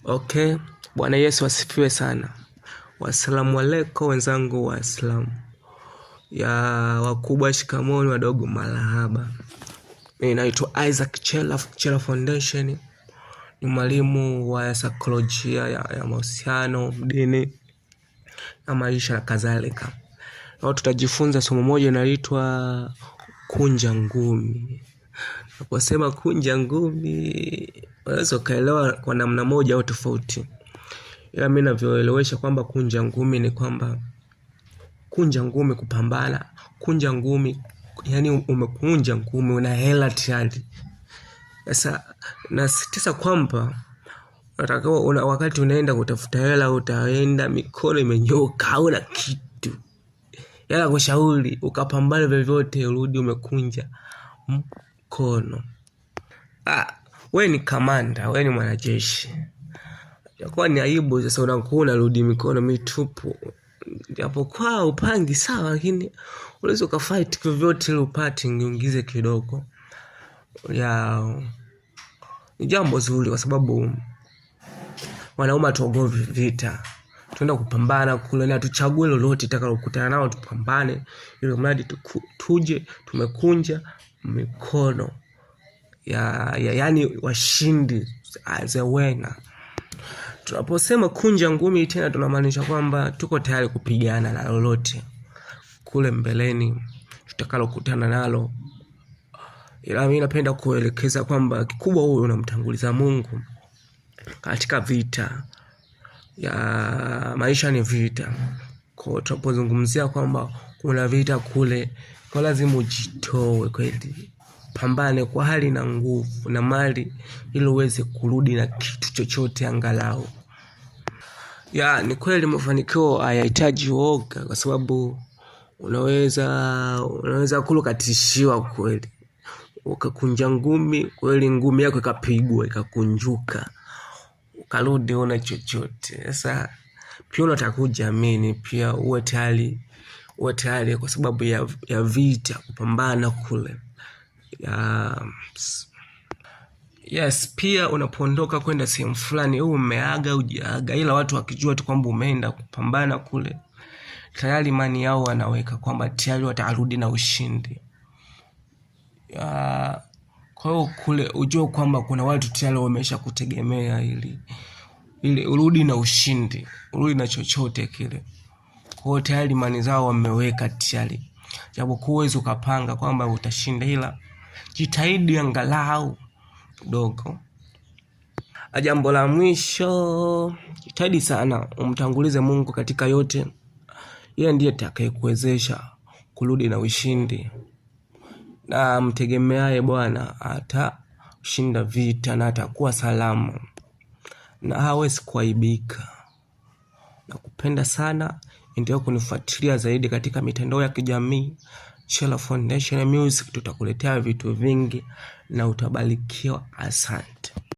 Okay, Bwana Yesu asifiwe sana. Wasalamu alaikum wenzangu Waislamu. Ya wakubwa shikamoni, wadogo marahaba. Mimi naitwa Isaac Chela Foundation. Ni mwalimu wa saikolojia ya mahusiano, dini na maisha na kadhalika. Leo tutajifunza somo moja linaloitwa kunja ngumi. Naposema kunja ngumi, unaweza kaelewa kwa namna moja au tofauti. Ila mimi ninavyoelewesha kwamba kunja ngumi ni kwamba kunja ngumi kupambana, kunja ngumi yani umekunja ngumi, una hela tayari. Sasa nasisitiza kwamba wakati unaenda kutafuta hela, utaenda mikono imenyoka, hauna kitu. Yala kushauri ukapambana vyovyote, urudi umekunja mkono. Wewe ni kamanda, wewe ni mwanajeshi. Yakuwa ni aibu sasa unakuwa unarudi mikono mitupu. Japo kwa upangi sawa, lakini unaweza ukafight vyovyote ile upate niingize kidogo. Ni jambo zuri kwa sababu wanaume tuogopi vita. Tunaenda kupambana kule na tuchague lolote itakalokutana nao tupambane. Ile mradi tuje tumekunja mikono. Yani washindi as a winner. Tunaposema kunja ngumi tena tunamaanisha kwamba tuko tayari kupigana na lolote kule mbeleni tutakalokutana nalo. Ila mimi napenda kuelekeza kwamba kikubwa wewe unamtanguliza Mungu katika vita. Maisha ni vita. Kwa tunapozungumzia kwamba kuna vita kule, kwa lazima ujitoe kweli. Pambane kwa hali na nguvu na mali ili uweze kurudi na kitu chochote angalau. Ni kweli mafanikio hayahitaji uoga, kwa sababu unaweza kukatishiwa kweli. Ukakunja ngumi kweli, ngumi yako ikapigwa ikakunjuka, ukarudi una chochote. Sasa pia unataka kujiamini, pia uwe tayari kwa sababu ya vita, kupambana kule. Yes, pia unapoondoka kwenda sehemu fulani umeaga hujaaga, ila watu wakijua tu kwamba umeenda kupambana kule, tayari imani yao wanaweka kwamba tayari watarudi na ushindi. Kwa hiyo kule ujue kwamba kuna watu tayari wamesha kutegemea ili urudi na ushindi, urudi na chochote kile. Kwa hiyo tayari imani zao wameweka tayari. Japo kuweza ukapanga kwamba utashinda, ila jitahidi angalau dogo. Jambo la mwisho, jitahidi sana umtangulize Mungu katika yote. Yeye ndiye atakayekuwezesha kurudi na ushindi. Na mtegemeaye Bwana atashinda vita na atakuwa salama na hawezi kuaibika. Nakupenda sana, endelea kunifuatilia zaidi katika mitandao ya kijamii Chela Foundation Music. Tutakuletea vitu vingi na utabarikiwa. Asante.